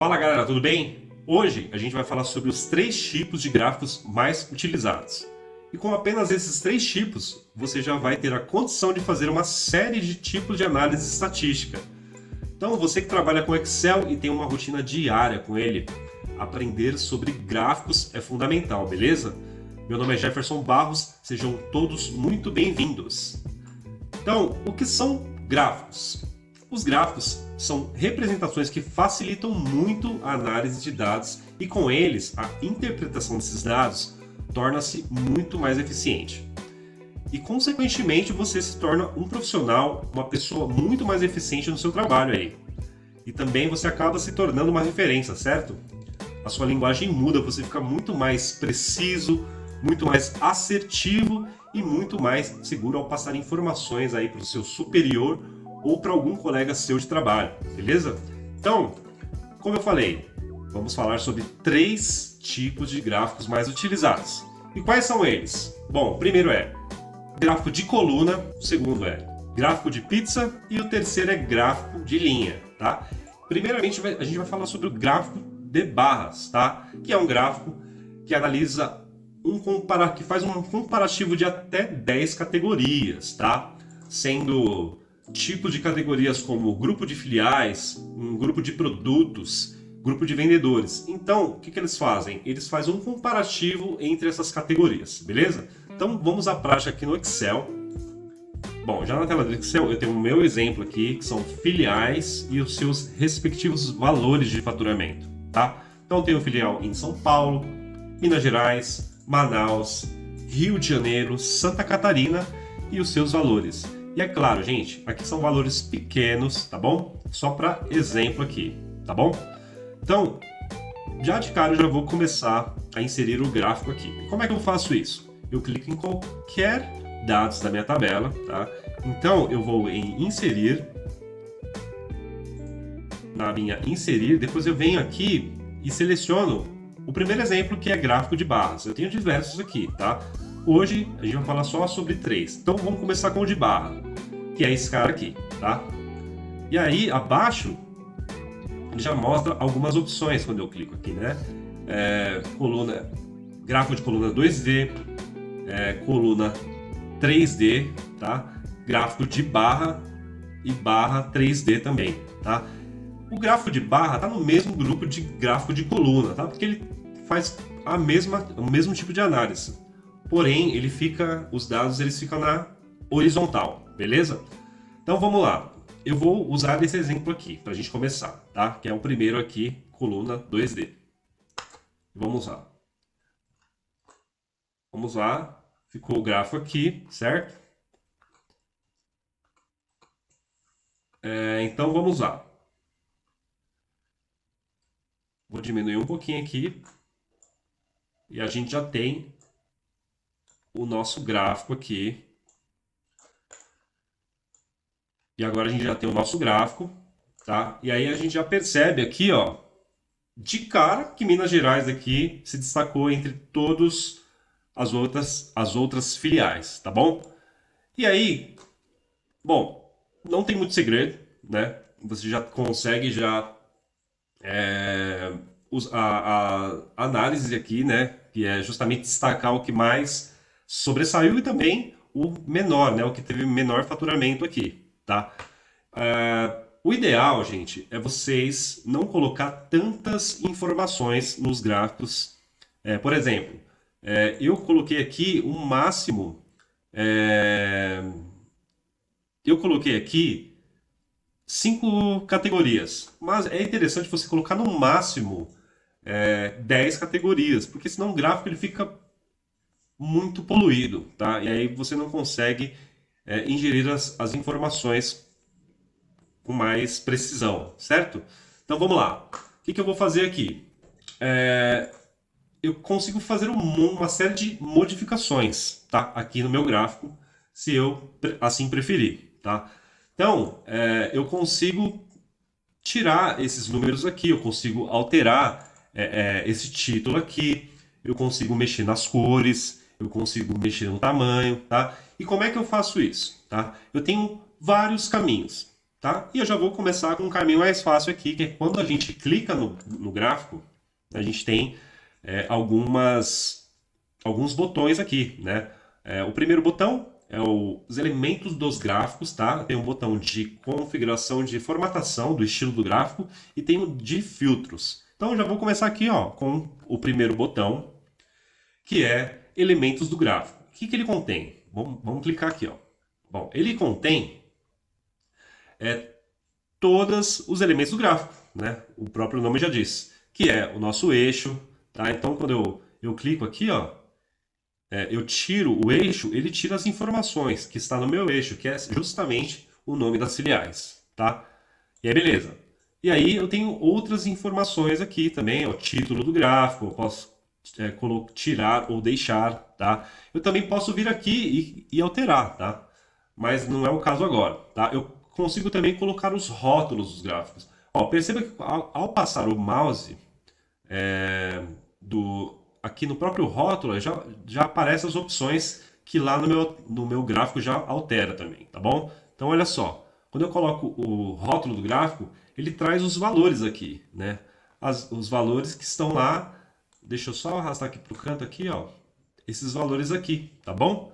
Fala galera, tudo bem? Hoje a gente vai falar sobre os três tipos de gráficos mais utilizados. E com apenas esses três tipos, você já vai ter a condição de fazer uma série de tipos de análise estatística. Então, você que trabalha com Excel e tem uma rotina diária com ele, aprender sobre gráficos é fundamental, beleza? Meu nome é Jefferson Barros, sejam todos muito bem-vindos. Então, o que são gráficos? Os gráficos são representações que facilitam muito a análise de dados e com eles a interpretação desses dados torna-se muito mais eficiente. E consequentemente você se torna um profissional, uma pessoa muito mais eficiente no seu trabalho aí. E também você acaba se tornando uma referência, certo? A sua linguagem muda, você fica muito mais preciso, muito mais assertivo e muito mais seguro ao passar informações aí para o seu superior ou para algum colega seu de trabalho, beleza? Então, como eu falei, vamos falar sobre três tipos de gráficos mais utilizados. E quais são eles? Bom, o primeiro é gráfico de coluna, o segundo é gráfico de pizza e o terceiro é gráfico de linha, tá? Primeiramente, a gente vai falar sobre o gráfico de barras, tá? Que é um gráfico que analisa que faz um comparativo de até 10 categorias, tá? Sendo tipos de categorias como grupo de filiais, um grupo de produtos, grupo de vendedores. Então, o que eles fazem? Eles fazem um comparativo entre essas categorias, beleza? Então, vamos à prática aqui no Excel. Bom, já na tela do Excel eu tenho o meu exemplo aqui, que são filiais e os seus respectivos valores de faturamento, tá? Então, eu tenho filial em São Paulo, Minas Gerais, Manaus, Rio de Janeiro, Santa Catarina e os seus valores. E é claro, gente, aqui são valores pequenos, tá bom? Só para exemplo aqui, tá bom? Então, já de cara eu já vou começar a inserir o gráfico aqui. E como é que eu faço isso? Eu clico em qualquer dados da minha tabela, tá? Então, eu vou em inserir, na minha inserir, depois eu venho aqui e seleciono o primeiro exemplo, que é gráfico de barras. Eu tenho diversos aqui, tá? Hoje a gente vai falar só sobre três. Então vamos começar com o de barra, que é esse cara aqui, tá? E aí abaixo ele já mostra algumas opções quando eu clico aqui, né? Gráfico de coluna 2D, coluna 3D, tá? Gráfico de barra e barra 3D também, tá? O gráfico de barra está no mesmo grupo de gráfico de coluna, tá? Porque ele faz o mesmo tipo de análise. Porém, os dados eles ficam na horizontal, beleza? Então vamos lá. Eu vou usar esse exemplo aqui para a gente começar, tá? Que é o primeiro aqui, coluna 2D. Vamos lá. Vamos lá. Ficou o gráfico aqui, certo? Então vamos lá. Vou diminuir um pouquinho aqui. E a gente já tem o nosso gráfico aqui. E agora a gente já tem o nosso gráfico, tá? E aí a gente já percebe aqui, ó, de cara que Minas Gerais aqui se destacou entre todas as outras filiais, tá bom? E aí, bom, não tem muito segredo, né? Você já consegue a análise aqui, né? Que é justamente destacar o que mais sobressaiu e também o menor, né? O que teve menor faturamento aqui, tá? O ideal, gente, é vocês não colocar tantas informações nos gráficos. Por exemplo, eu coloquei aqui um máximo. Eu coloquei aqui 5 categorias, mas é interessante você colocar no máximo 10 categorias, porque senão o gráfico ele fica muito poluído, tá? E aí você não consegue ingerir as informações com mais precisão, certo? Então vamos lá. O que eu vou fazer aqui? Eu consigo fazer uma série de modificações, tá? Aqui no meu gráfico, se eu assim preferir, tá? Então, eu consigo tirar esses números aqui, eu consigo alterar esse título aqui, eu consigo mexer nas cores, eu consigo mexer no tamanho, tá? E como é que eu faço isso, tá? Eu tenho vários caminhos. tá? E eu já vou começar com um caminho mais fácil aqui, que é quando a gente clica no gráfico, a gente tem alguns botões aqui, né? O primeiro botão é os elementos dos gráficos, tá? Tem um botão de configuração de formatação do estilo do gráfico e tem o de filtros. Então eu já vou começar aqui, ó, com o primeiro botão, que é elementos do gráfico. O que que ele contém? Vamos clicar aqui, ó. Bom, ele contém todos os elementos do gráfico, né? O próprio nome já diz, que é o nosso eixo, tá? Então quando eu clico aqui, ó, eu tiro o eixo, ele tira as informações que está no meu eixo, que é justamente o nome das filiais, tá? E aí, beleza. E aí eu tenho outras informações aqui também, o título do gráfico, eu posso tirar ou deixar, tá? Eu também posso vir aqui e alterar, tá? Mas não é o caso agora, tá? Eu consigo também colocar os rótulos dos gráficos. Ó, perceba que ao passar o mouse aqui no próprio rótulo já aparecem as opções que lá no meu gráfico já altera também, tá bom? Então olha só, quando eu coloco o rótulo do gráfico, ele traz os valores aqui, né? Os valores que estão lá, deixa eu só arrastar aqui para o canto aqui, ó, esses valores aqui, tá bom?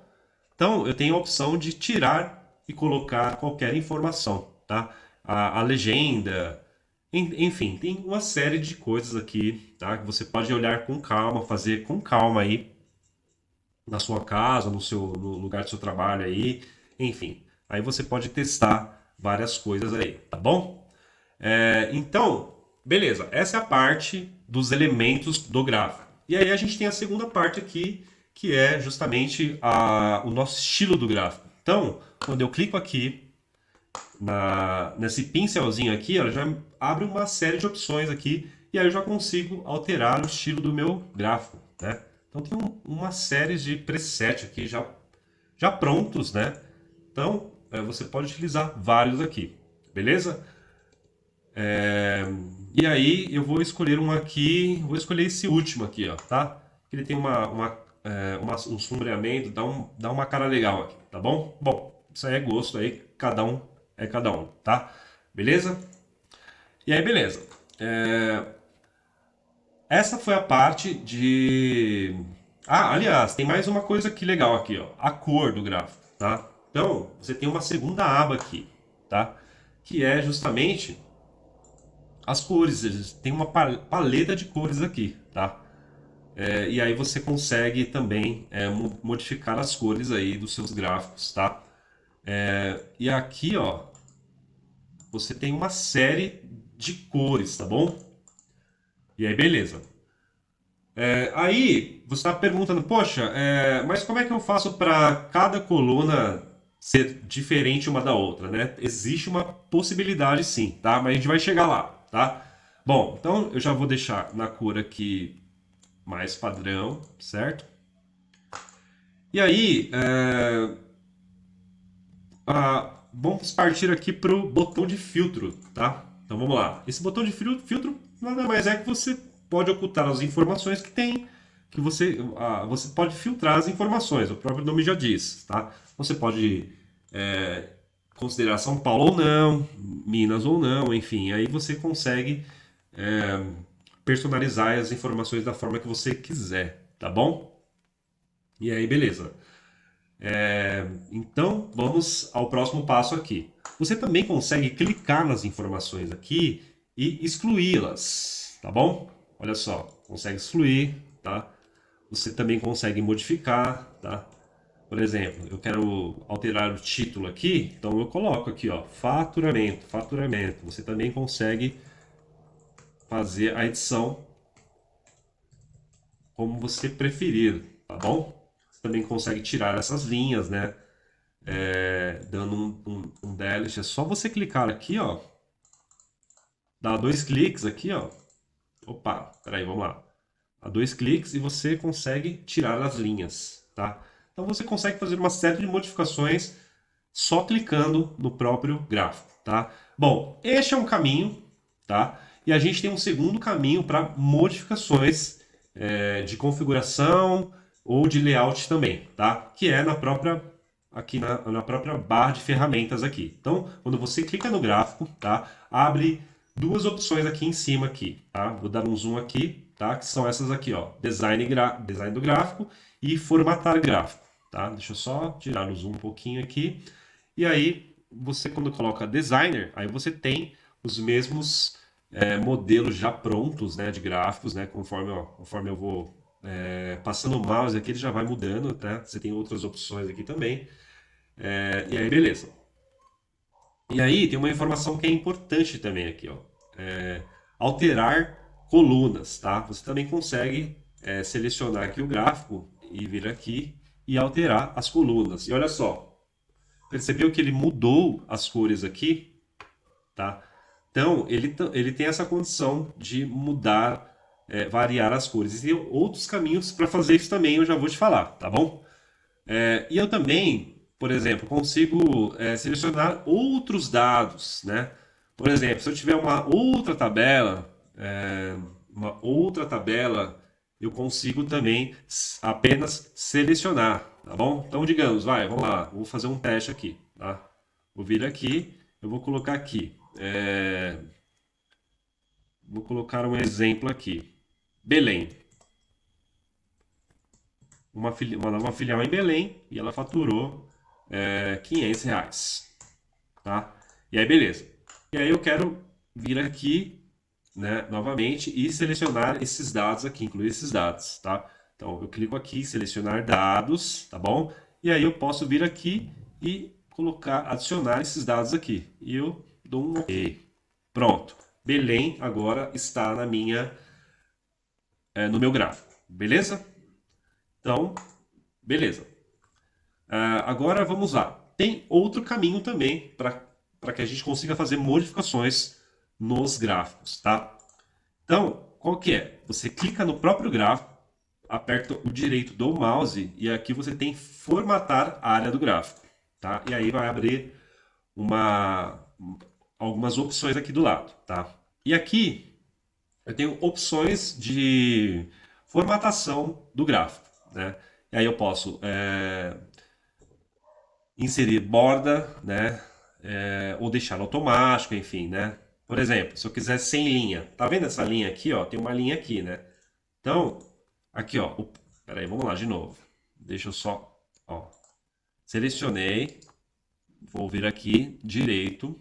Então eu tenho a opção de tirar e colocar qualquer informação, tá? A legenda, enfim, tem uma série de coisas aqui, tá? Que você pode olhar com calma, fazer com calma aí na sua casa, no lugar do seu trabalho aí, enfim. Aí você pode testar várias coisas aí, tá bom? Então, beleza. Essa é a parte dos elementos do gráfico. E aí a gente tem a segunda parte aqui, que é justamente o nosso estilo do gráfico. Então, quando eu clico aqui nesse pincelzinho aqui, ela já abre uma série de opções aqui e aí eu já consigo alterar o estilo do meu gráfico, né? Então tem uma série de presets aqui já prontos, né? Então você pode utilizar vários aqui, beleza? E aí eu vou escolher um aqui, vou escolher esse último aqui, ó, tá? Ele tem um sombreamento, dá uma cara legal aqui, tá bom? Bom, isso aí é gosto aí, cada um é cada um, tá? Beleza? E aí, beleza. Essa foi a parte de... Ah, aliás, tem mais uma coisa aqui legal aqui, ó. A cor do gráfico, tá? Então, você tem uma segunda aba aqui, tá? Que é justamente as cores. Tem uma paleta de cores aqui, tá? E aí você consegue também modificar as cores aí dos seus gráficos, tá? E aqui, ó, você tem uma série de cores, tá bom? E aí, beleza. Aí você está perguntando, poxa, mas como é que eu faço para cada coluna ser diferente uma da outra, né? Existe uma possibilidade sim, tá? Mas a gente vai chegar lá, tá? Bom, então eu já vou deixar na cor aqui mais padrão, certo? E aí, vamos partir aqui para o botão de filtro, tá? Então vamos lá. Esse botão de filtro nada mais é que você pode ocultar as informações que tem, que você pode filtrar as informações, o próprio nome já diz, tá? Você pode considerar São Paulo ou não, Minas ou não, enfim, aí você consegue personalizar as informações da forma que você quiser, tá bom? E aí, beleza. Então, vamos ao próximo passo aqui. Você também consegue clicar nas informações aqui e excluí-las, tá bom? Olha só, consegue excluir, tá? Você também consegue modificar, tá? Por exemplo, eu quero alterar o título aqui, então eu coloco aqui, ó, faturamento, faturamento. Você também consegue fazer a edição como você preferir, tá bom? Você também consegue tirar essas linhas, né? Dando um delete. É só você clicar aqui, ó. Dá 2 cliques aqui, ó. Opa, peraí, vamos lá. Dá 2 cliques e você consegue tirar as linhas, tá? Então você consegue fazer uma série de modificações só clicando no próprio gráfico, tá? Bom, este é um caminho, tá? E a gente tem um segundo caminho para modificações de configuração ou de layout também, tá? Que é na própria aqui na própria barra de ferramentas aqui. Então, quando você clica no gráfico, tá? Abre duas opções aqui em cima aqui, tá? Vou dar um zoom aqui, tá? Que são essas aqui, ó, design do gráfico e formatar gráfico, tá? Deixa eu só tirar o zoom um pouquinho aqui. E aí, você quando coloca designer, aí você tem os mesmos modelos já prontos, né, de gráficos, né? Conforme eu vou passando o mouse aqui, ele já vai mudando, tá? Você tem outras opções aqui também. E aí, beleza. E aí tem uma informação que é importante também aqui, ó. Alterar colunas, tá? Você também consegue selecionar aqui o gráfico e vir aqui e alterar as colunas. E olha só, percebeu que ele mudou as cores aqui, tá? Então ele tem essa condição de mudar, variar as cores. E tem outros caminhos para fazer isso também, eu já vou te falar, tá bom? E eu também, por exemplo, consigo selecionar outros dados, né? Por exemplo, se eu tiver uma outra tabela, eu consigo também apenas selecionar, tá bom? Então, digamos, vamos lá, vou fazer um teste aqui, tá? Vou vir aqui, eu vou colocar aqui, vou colocar um exemplo aqui, Belém. Uma nova filial em Belém e ela faturou R$ 500, tá? E aí, beleza. E aí eu quero vir aqui, né, novamente e selecionar esses dados aqui, incluir esses dados, tá? Então eu clico aqui, selecionar dados, tá bom? E aí eu posso vir aqui e colocar, adicionar esses dados aqui. E eu dou um OK. Pronto. Belém agora está no meu gráfico, beleza? Então, beleza. Agora vamos lá. Tem outro caminho também para que a gente consiga fazer modificações nos gráficos, tá? Então, qual que é? Você clica no próprio gráfico, aperta o direito do mouse e aqui você tem formatar a área do gráfico, tá? E aí vai abrir algumas opções aqui do lado, tá? E aqui eu tenho opções de formatação do gráfico, né? E aí eu posso inserir borda, né? Ou deixar automático, enfim, né? Por exemplo, se eu quiser sem linha, tá vendo essa linha aqui, ó? Tem uma linha aqui, né? Então, aqui, ó. Peraí, vamos lá de novo. Deixa eu só, ó. Selecionei, vou vir aqui direito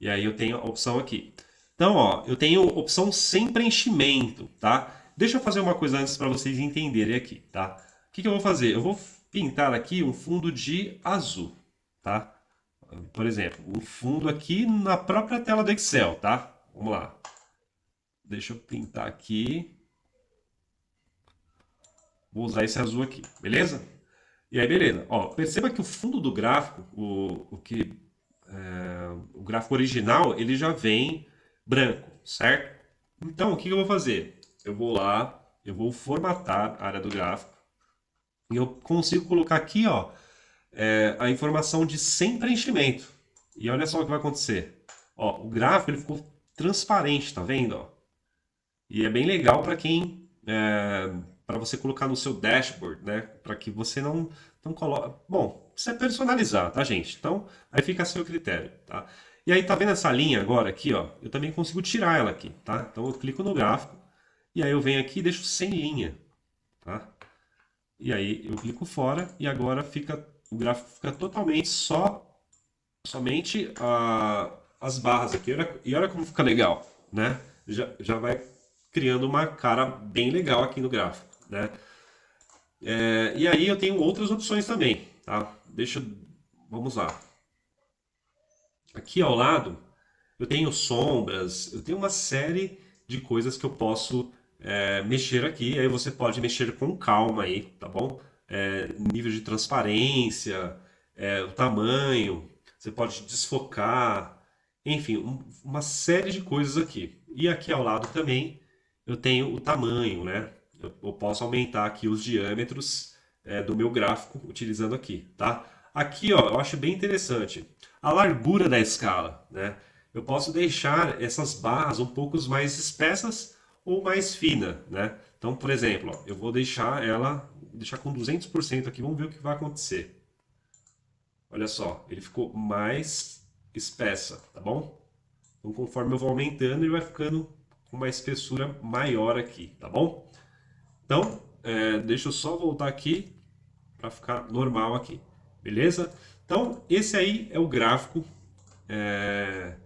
e aí eu tenho a opção aqui. Então, ó, eu tenho opção sem preenchimento, tá? Deixa eu fazer uma coisa antes para vocês entenderem aqui, tá? O que que eu vou fazer? Eu vou pintar aqui um fundo de azul, tá? Por exemplo, um fundo aqui na própria tela do Excel, tá? Vamos lá. Deixa eu pintar aqui. Vou usar esse azul aqui, beleza? E aí, beleza. Ó, perceba que o fundo do gráfico, o gráfico original, ele já vem branco, certo? Então, o que eu vou fazer? Eu vou lá, eu vou formatar a área do gráfico e eu consigo colocar aqui, ó, a informação de sem preenchimento. E olha só o que vai acontecer. Ó, o gráfico ele ficou transparente, tá vendo? Ó? E é bem legal para para você colocar no seu dashboard, né? Para que você não coloque. Bom, isso é personalizar, tá, gente? Então, aí fica a seu critério, tá? E aí, tá vendo essa linha agora aqui, ó? Eu também consigo tirar ela aqui, tá? Então, eu clico no gráfico e aí eu venho aqui e deixo sem linha, tá? E aí eu clico fora e agora o gráfico fica totalmente somente as barras aqui. E olha como fica legal, né? Já vai criando uma cara bem legal aqui no gráfico, né? E aí eu tenho outras opções também, tá? Vamos lá. Aqui ao lado eu tenho sombras, eu tenho uma série de coisas que eu posso mexer aqui. Aí você pode mexer com calma aí, tá bom? Nível de transparência, o tamanho, você pode desfocar, enfim, uma série de coisas aqui. E aqui ao lado também eu tenho o tamanho, né? Eu posso aumentar aqui os diâmetros do meu gráfico utilizando aqui, tá? Aqui, ó, eu acho bem interessante a largura da escala, né? Eu posso deixar essas barras um pouco mais espessas ou mais finas, né? Então, por exemplo, ó, eu vou deixar com 200% aqui, vamos ver o que vai acontecer. Olha só, ele ficou mais espessa, tá bom? Então, conforme eu vou aumentando, ele vai ficando com uma espessura maior aqui, tá bom? Então, deixa eu só voltar aqui para ficar normal aqui, beleza? Então, esse aí é o gráfico, é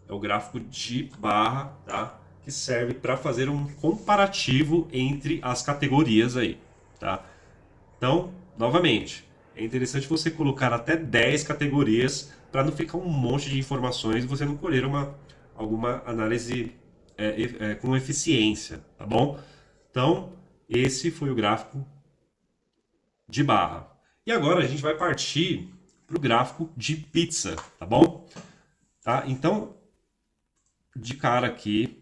o gráfico de barra, tá? Que serve para fazer um comparativo entre as categorias aí, tá? Então, novamente, é interessante você colocar até 10 categorias para não ficar um monte de informações e você não colher alguma análise com eficiência, tá bom? Então, esse foi o gráfico de barra. E agora a gente vai partir para o gráfico de pizza, tá bom? Tá? Então, de cara aqui,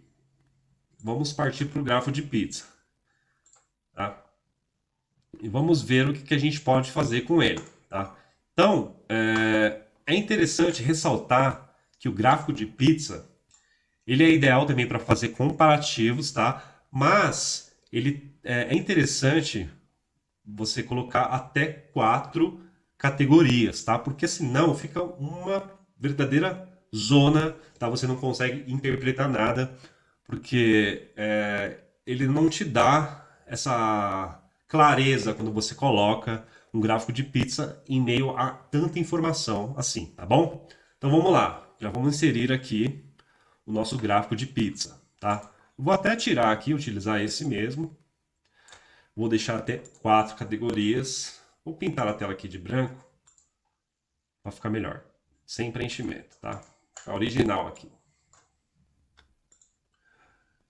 vamos partir para o gráfico de pizza. Tá? E vamos ver o que a gente pode fazer com ele. Tá? Então, é interessante ressaltar que o gráfico de pizza ele é ideal também para fazer comparativos, tá? Mas ele é interessante você colocar até 4 categorias, tá? Porque senão fica uma verdadeira zona, tá? Você não consegue interpretar nada, porque ele não te dá essa clareza quando você coloca um gráfico de pizza em meio a tanta informação assim, tá bom? Então vamos lá, já vamos inserir aqui o nosso gráfico de pizza, tá? Vou até tirar aqui, utilizar esse mesmo. Vou deixar até 4 categorias. Vou pintar a tela aqui de branco para ficar melhor. Sem preenchimento, tá? A original aqui.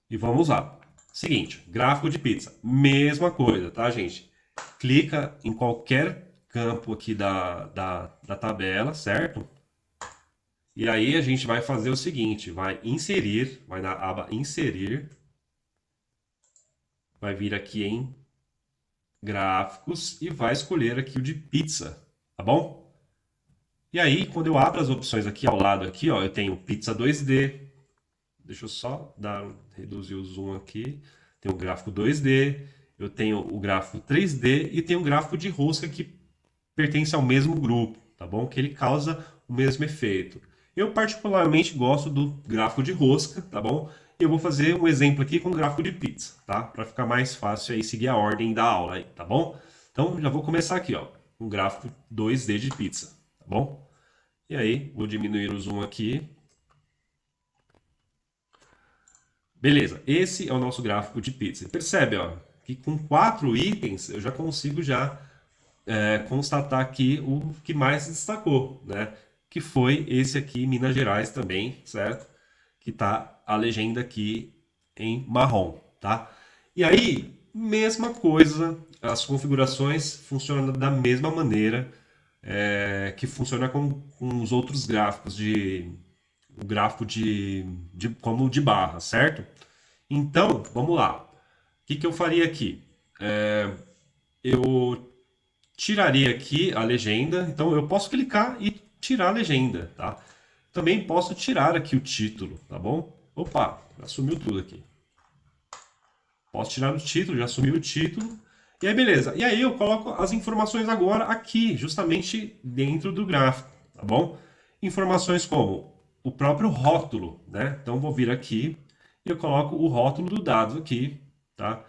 E vamos lá. Seguinte, gráfico de pizza. Mesma coisa, tá, gente? Clica em qualquer campo aqui da tabela, certo? E aí a gente vai fazer o seguinte, vai inserir, vai na aba inserir, vai vir aqui em gráficos e vai escolher aqui o de pizza, tá bom? E aí, quando eu abro as opções aqui ao lado, aqui, ó, eu tenho pizza 2D. Deixa eu só reduzir o zoom aqui. Tem o gráfico 2D, eu tenho o gráfico 3D e tenho o gráfico de rosca que pertence ao mesmo grupo, tá bom? Que ele causa o mesmo efeito. Eu particularmente gosto do gráfico de rosca, tá bom? Eu vou fazer um exemplo aqui com o gráfico de pizza, tá? Para ficar mais fácil aí seguir a ordem da aula aí, tá bom? Então já vou começar aqui, ó, um gráfico 2D de pizza, tá bom? E aí, vou diminuir o zoom aqui. Beleza, esse é o nosso gráfico de pizza. Percebe, ó, que com 4 itens eu já consigo já constatar aqui o que mais se destacou, né? Que foi esse aqui, Minas Gerais também, certo? Que tá a legenda aqui em marrom, tá? E aí, mesma coisa, as configurações funcionam da mesma maneira que funciona com os outros gráficos o gráfico como de barra, certo? Então, vamos lá. O que eu faria aqui? Eu tiraria aqui a legenda. Então, eu posso clicar e tirar a legenda, tá? Também posso tirar aqui o título, tá bom? Opa, já sumiu tudo aqui. Posso tirar o título, já sumiu o título. E aí, beleza. E aí eu coloco as informações agora aqui, justamente dentro do gráfico, tá bom? Informações como o próprio rótulo, né? Então, vou vir aqui e eu coloco o rótulo do dado aqui, tá?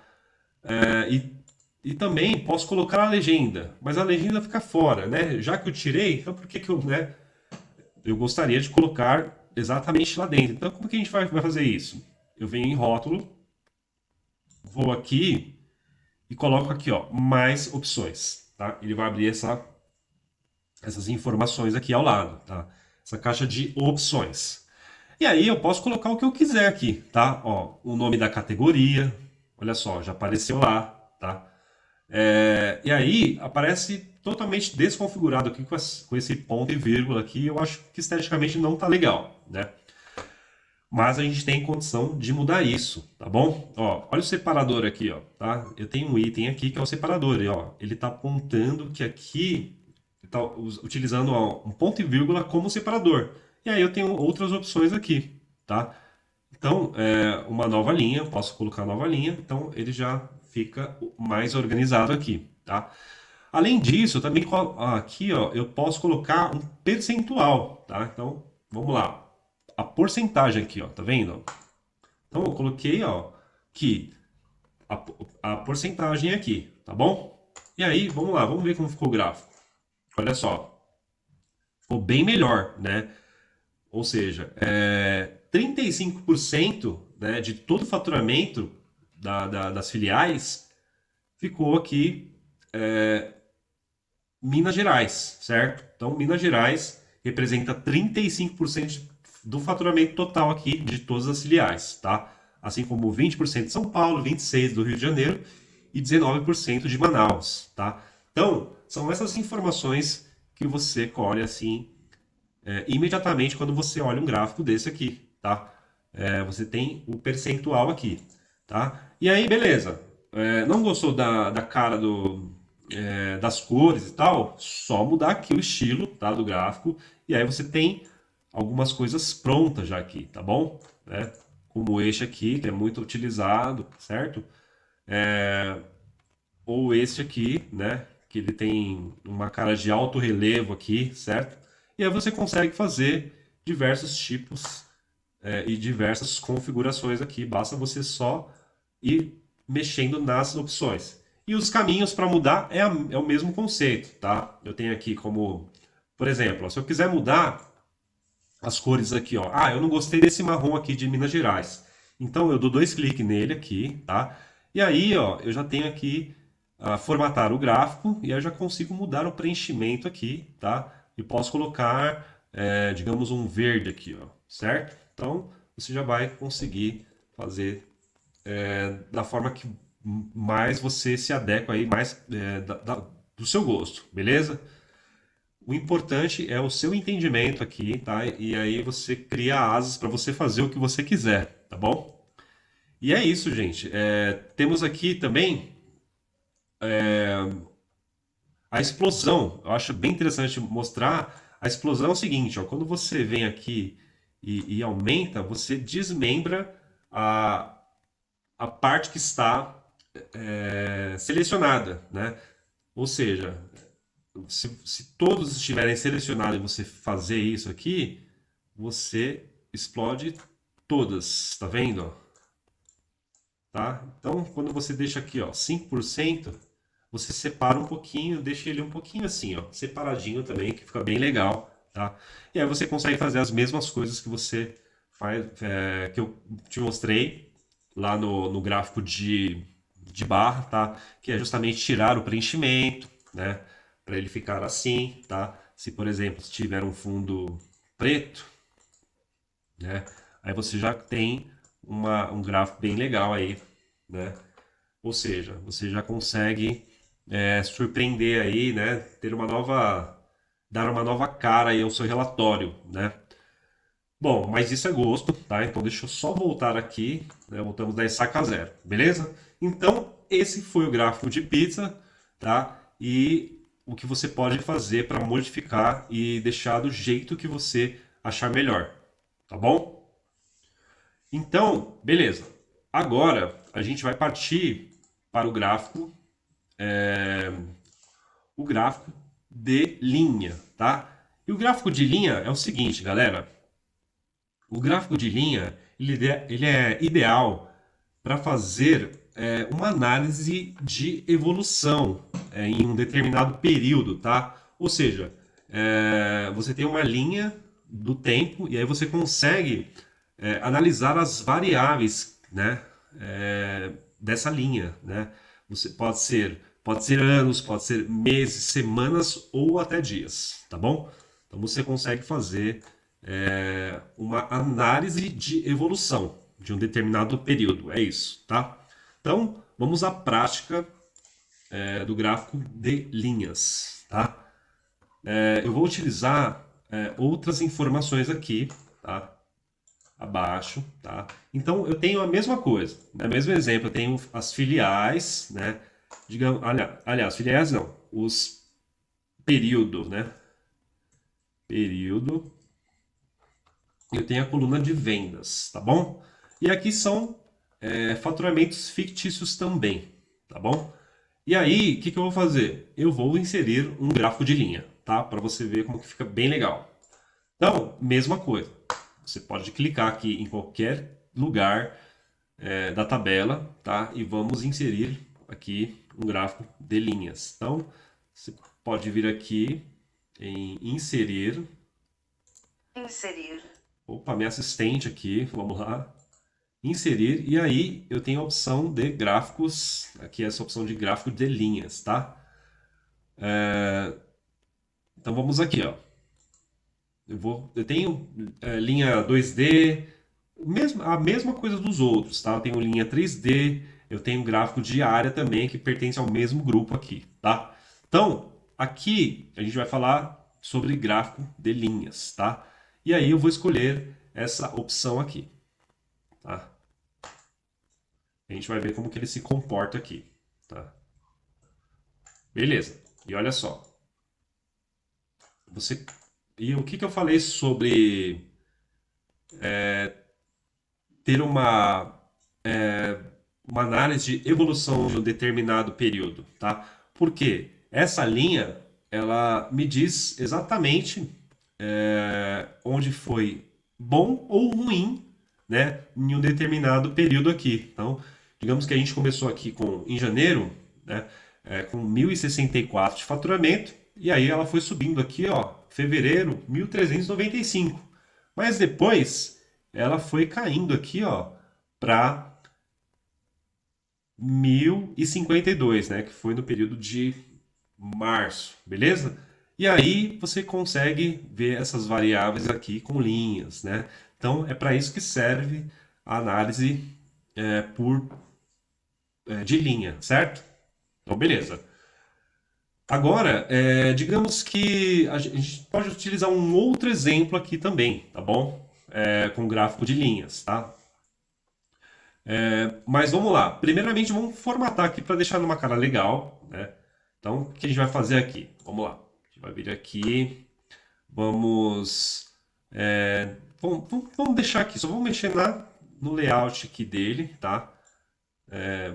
E também posso colocar a legenda, mas a legenda fica fora, né? Já que eu tirei, então por que que eu gostaria de colocar exatamente lá dentro? Então, como que a gente vai fazer isso? Eu venho em rótulo, vou aqui e coloco aqui, ó, mais opções, tá? Ele vai abrir essas informações aqui ao lado, tá? Essa caixa de opções. E aí eu posso colocar o que eu quiser aqui, tá? Ó, o nome da categoria, olha só, já apareceu lá, tá? E aí aparece totalmente desconfigurado aqui com esse ponto e vírgula aqui. Eu acho que esteticamente não tá legal, né? Mas a gente tem condição de mudar isso, tá bom? Ó, olha o separador aqui, ó, tá? Eu tenho um item aqui que é o separador, e ó, ele tá apontando que aqui está utilizando ó, um ponto e vírgula como separador. E aí eu tenho outras opções aqui, tá? Então, uma nova linha, posso colocar nova linha, então ele já fica mais organizado aqui, tá? Além disso, eu também aqui, ó, eu posso colocar um percentual, tá? Então, vamos lá. A porcentagem aqui, ó, tá vendo? Então, eu coloquei, ó, que a, a porcentagem aqui, tá bom? E aí, vamos lá, vamos ver como ficou o gráfico. Olha só, ficou bem melhor, né? Ou seja, 35%, né, de todo o faturamento das filiais ficou aqui Minas Gerais, certo? Então, Minas Gerais representa 35% do faturamento total aqui de todas as filiais, tá? Assim como 20% de São Paulo, 26% do Rio de Janeiro e 19% de Manaus, tá? Então, são essas informações que você colhe assim imediatamente quando você olha um gráfico desse aqui, tá? Você tem o percentual aqui, tá? E aí, beleza. Não gostou da cara das cores e tal? Só mudar aqui o estilo, tá, do gráfico. E aí você tem algumas coisas prontas já aqui, tá bom? Né? Como este aqui, que é muito utilizado, certo? Ou este aqui, né? Que ele tem uma cara de alto relevo aqui, certo? E aí você consegue fazer diversos tipos e diversas configurações aqui. Basta você só ir mexendo nas opções. E os caminhos para mudar é o mesmo conceito, tá? Eu tenho aqui como, por exemplo, ó, se eu quiser mudar as cores aqui, ó. Ah, eu não gostei desse marrom aqui de Minas Gerais. Então eu dou dois cliques nele aqui, tá? E aí, ó, eu já tenho aqui formatar o gráfico e aí eu já consigo mudar o preenchimento aqui, tá? E posso colocar, digamos, um verde aqui, ó, certo? Então você já vai conseguir fazer da forma que mais você se adequa aí, mais do seu gosto, beleza? O importante é o seu entendimento aqui, tá? E aí você cria asas para você fazer o que você quiser, tá bom? E é isso, gente. Temos aqui também a explosão. Eu acho bem interessante mostrar. A explosão é o seguinte, ó, quando você vem aqui e aumenta, você desmembra a, a parte que está selecionada, né? Ou seja, se todos estiverem selecionados e você fazer isso aqui, você explode todas, tá vendo? Tá? Então, quando você deixa aqui, ó, 5%, você separa um pouquinho, deixa ele um pouquinho assim, ó, separadinho também, que fica bem legal, tá? E aí você consegue fazer as mesmas coisas que você faz, que eu te mostrei lá no gráfico de barra, tá? Que é justamente tirar o preenchimento, né? Para ele ficar assim, tá? Se, por exemplo, se tiver um fundo preto, né? Aí você já tem um gráfico bem legal aí, né? Ou seja, você já consegue surpreender aí, né? Dar uma nova cara aí ao seu relatório, né? Bom, mas isso é gosto, tá? Então deixa eu só voltar aqui, né? Voltamos da estaca zero, beleza? Então esse foi o gráfico de pizza, tá? E o que você pode fazer para modificar e deixar do jeito que você achar melhor, tá bom? Então, beleza. Agora a gente vai partir para o gráfico de linha, tá? E o gráfico de linha é o seguinte, galera. O gráfico de linha ele é ideal para fazer uma análise de evolução em um determinado período, tá? Ou seja, você tem uma linha do tempo e aí você consegue analisar as variáveis, né, dessa linha, né? Você pode ser anos, pode ser meses, semanas ou até dias, tá bom? Então você consegue fazer uma análise de evolução de um determinado período, é isso, tá? Então vamos à prática do gráfico de linhas, tá? Eu vou utilizar outras informações aqui, tá? Abaixo, tá? Então eu tenho a mesma coisa, né? Mesmo exemplo, eu tenho as filiais, né? Digamos, aliás, filiais não, os período, né? Período. Eu tenho a coluna de vendas, tá bom? E aqui são faturamentos fictícios também, tá bom? E aí, o que que eu vou fazer? Eu vou inserir um gráfico de linha, tá? Para você ver como que fica bem legal. Então, mesma coisa. Você pode clicar aqui em qualquer lugar da tabela, tá? E vamos inserir aqui um gráfico de linhas. Então, você pode vir aqui em inserir. Inserir. Opa, minha assistente aqui, vamos lá. Inserir, e aí eu tenho a opção de gráficos, aqui essa opção de gráfico de linhas, tá? Então vamos aqui, ó. Eu tenho linha 2D, a mesma coisa dos outros, tá? Eu tenho linha 3D, eu tenho gráfico de área também, que pertence ao mesmo grupo aqui, tá? Então, aqui a gente vai falar sobre gráfico de linhas, tá? E aí eu vou escolher essa opção aqui, tá? A gente vai ver como que ele se comporta aqui, tá? Beleza. E olha só, você e o que que eu falei sobre ter uma análise de evolução de um determinado período, tá? Porque essa linha, ela me diz exatamente onde foi bom ou ruim, né, em um determinado período aqui. Então, digamos que a gente começou aqui em janeiro, né, com 1.064 de faturamento, e aí ela foi subindo aqui, ó, fevereiro, 1.395. Mas depois ela foi caindo aqui, ó, para 1.052, né, que foi no período de março, beleza? E aí você consegue ver essas variáveis aqui com linhas, né? Então é para isso que serve a análise de linha, certo? Então beleza. Agora, digamos que a gente pode utilizar um outro exemplo aqui também, tá bom? Com gráfico de linhas, tá? Mas vamos lá. Primeiramente, vamos formatar aqui para deixar numa cara legal, né? Então, o que a gente vai fazer aqui? Vamos lá. A gente vai vir aqui. Vamos, vamos deixar aqui. Só vamos mexer no layout aqui dele, tá?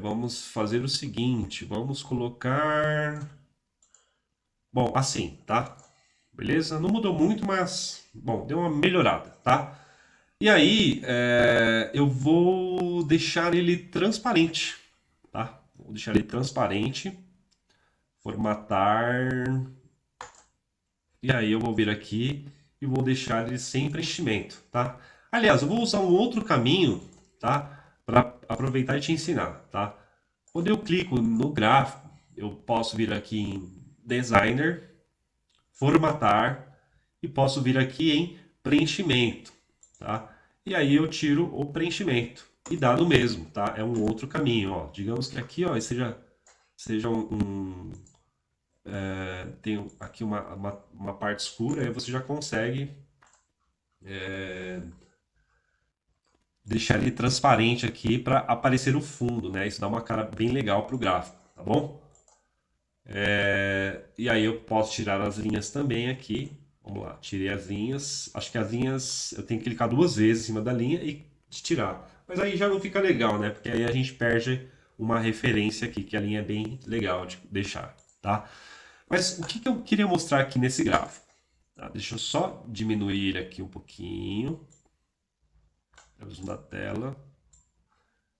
Vamos fazer o seguinte. Vamos colocar... Bom, assim, tá? Beleza? Não mudou muito, mas... Bom, deu uma melhorada, tá? E aí, eu vou deixar ele transparente, tá? Vou deixar ele transparente, formatar, e aí eu vou vir aqui e vou deixar ele sem preenchimento, tá? Aliás, eu vou usar um outro caminho, tá? Para aproveitar e te ensinar, tá? Quando eu clico no gráfico, eu posso vir aqui em Designer, Formatar e posso vir aqui em Preenchimento, tá? E aí eu tiro o preenchimento e dá no mesmo, tá? É um outro caminho, ó. Digamos que aqui, ó, seja tem aqui uma parte escura, aí você já consegue deixar ele transparente aqui para aparecer o fundo, né? Isso dá uma cara bem legal para o gráfico, tá bom? E aí eu posso tirar as linhas também aqui. Vamos lá, tirei as linhas. Acho que as linhas eu tenho que clicar duas vezes em cima da linha e tirar. Mas aí já não fica legal, né? Porque aí a gente perde uma referência aqui, que a linha é bem legal de deixar, tá? Mas o que que eu queria mostrar aqui nesse gráfico? Tá? Deixa eu só diminuir aqui um pouquinho. A luz da tela.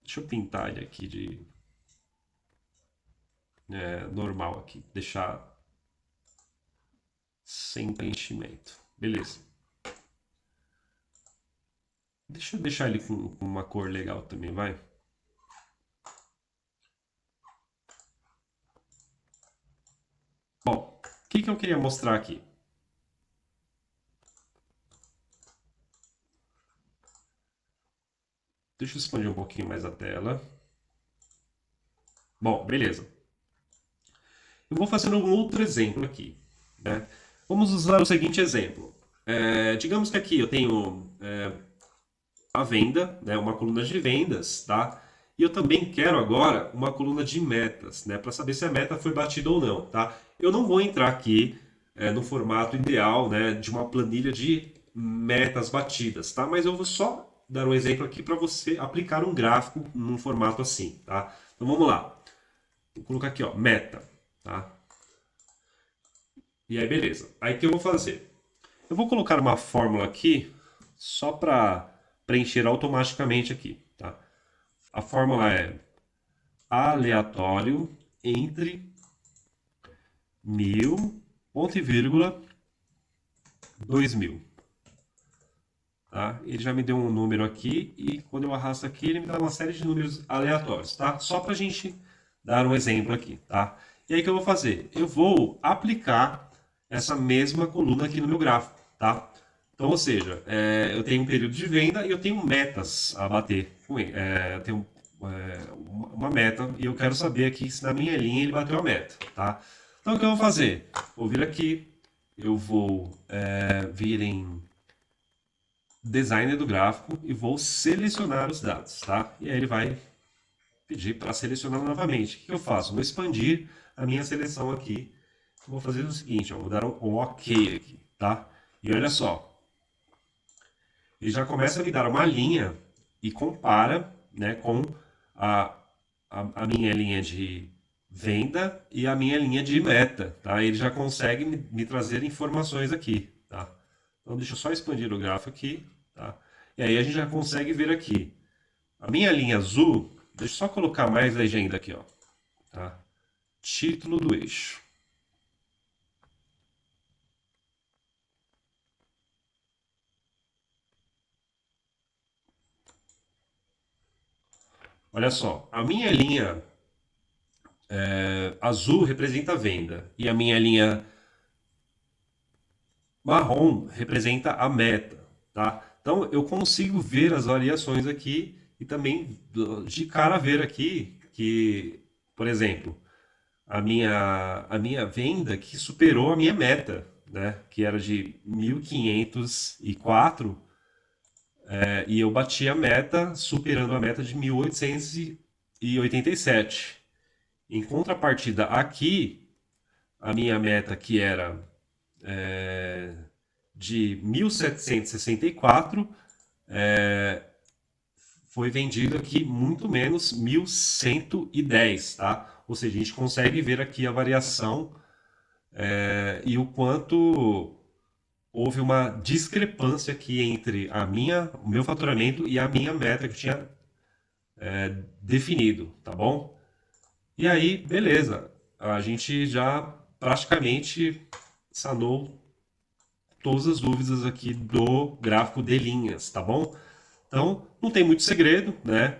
Deixa eu pintar ele aqui de normal aqui. Deixar sem preenchimento. Beleza. Deixa eu deixar ele com uma cor legal também, vai? Bom, o que que eu queria mostrar aqui? Deixa eu expandir um pouquinho mais a tela. Bom, beleza. Eu vou fazer um outro exemplo aqui, né? Vamos usar o seguinte exemplo. Digamos que aqui eu tenho a venda, né, uma coluna de vendas, tá? E eu também quero agora uma coluna de metas, né, para saber se a meta foi batida ou não, tá? Eu não vou entrar aqui no formato ideal, né, de uma planilha de metas batidas, tá? Mas eu vou só dar um exemplo aqui para você aplicar um gráfico num formato assim, tá? Então vamos lá. Vou colocar aqui, ó, meta, tá? E aí, beleza. Aí, o que eu vou fazer? Eu vou colocar uma fórmula aqui, só para preencher automaticamente aqui, tá? A fórmula é aleatório entre 1000, ponto e vírgula, 2000. Tá? Ele já me deu um número aqui e quando eu arrasto aqui ele me dá uma série de números aleatórios, tá? Só para a gente dar um exemplo aqui, tá? E aí o que eu vou fazer? Eu vou aplicar essa mesma coluna aqui no meu gráfico, tá? Então, ou seja, eu tenho um período de venda e eu tenho metas a bater com ele. Eu tenho uma meta e eu quero saber aqui se na minha linha ele bateu a meta, tá? Então, o que eu vou fazer? Vou vir aqui, eu vou vir em designer do gráfico e vou selecionar os dados, tá? E aí ele vai pedir para selecionar novamente. O que eu faço? Vou expandir a minha seleção aqui. Vou fazer o seguinte, ó, vou dar um OK aqui, tá? E olha só, ele já começa a me dar uma linha e compara, né, com a minha linha de venda e a minha linha de meta, tá? Ele já consegue me trazer informações aqui, tá? Então deixa eu só expandir o gráfico aqui, tá? E aí a gente já consegue ver aqui. A minha linha azul, deixa eu só colocar mais legenda aqui, ó, tá? Título do eixo. Olha só, a minha linha azul representa a venda e a minha linha marrom representa a meta, tá? Então eu consigo ver as variações aqui e também de cara ver aqui que, por exemplo, a minha venda que superou a minha meta, né? Que era de 1.504 e eu bati a meta, superando a meta de 1.887. Em contrapartida, aqui, a minha meta que era de 1.764 foi vendido aqui muito menos 1.110, tá? Ou seja, a gente consegue ver aqui a variação e o quanto houve uma discrepância aqui entre o meu faturamento e a minha meta que eu tinha definido, tá bom? E aí, beleza, a gente já praticamente sanou todas as dúvidas aqui do gráfico de linhas, tá bom? Então, não tem muito segredo, né?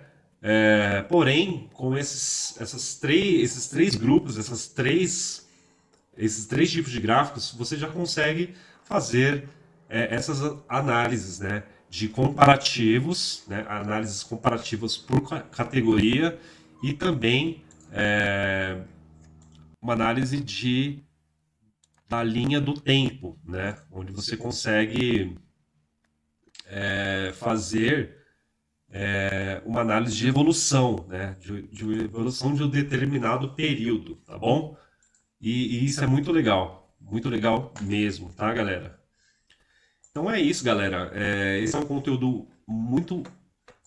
Porém, com esses três grupos, esses três tipos de gráficos, você já consegue fazer essas análises, né? De comparativos, né? Análises comparativas por categoria e também uma análise da linha do tempo, né? Onde você consegue fazer uma análise de evolução, né? De evolução de um determinado período, tá bom? E isso é muito legal mesmo, tá, galera? Então é isso, galera. Esse é um conteúdo muito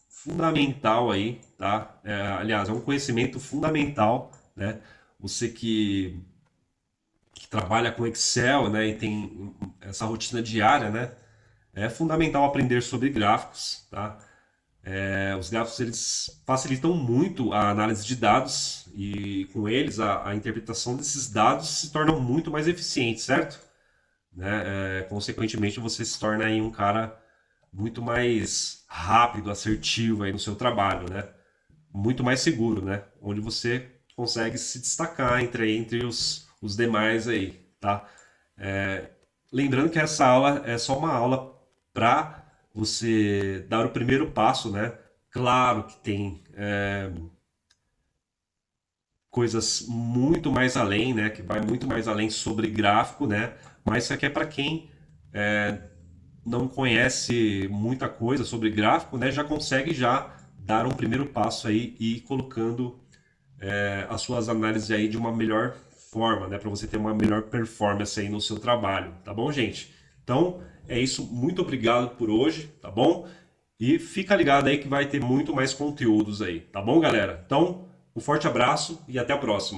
fundamental aí, tá? Aliás, é um conhecimento fundamental, né? Você que trabalha com Excel, né, e tem essa rotina diária, né? É fundamental aprender sobre gráficos, tá? Os gráficos eles facilitam muito a análise de dados e com eles a interpretação desses dados se torna muito mais eficiente, certo? Né? Consequentemente, você se torna aí um cara muito mais rápido, assertivo aí no seu trabalho, né? Muito mais seguro, né? Onde você consegue se destacar entre os demais aí, tá? Lembrando que essa aula é só uma aula para você dar o primeiro passo, né? Claro que tem coisas muito mais além, né? Que vai muito mais além sobre gráfico, né? Mas isso aqui é para quem não conhece muita coisa sobre gráfico, né? Já consegue já dar um primeiro passo aí e ir colocando as suas análises aí de uma melhor forma, né? Para você ter uma melhor performance aí no seu trabalho, tá bom, gente? Então é isso, muito obrigado por hoje, tá bom? E fica ligado aí que vai ter muito mais conteúdos aí, tá bom, galera? Então, um forte abraço e até a próxima.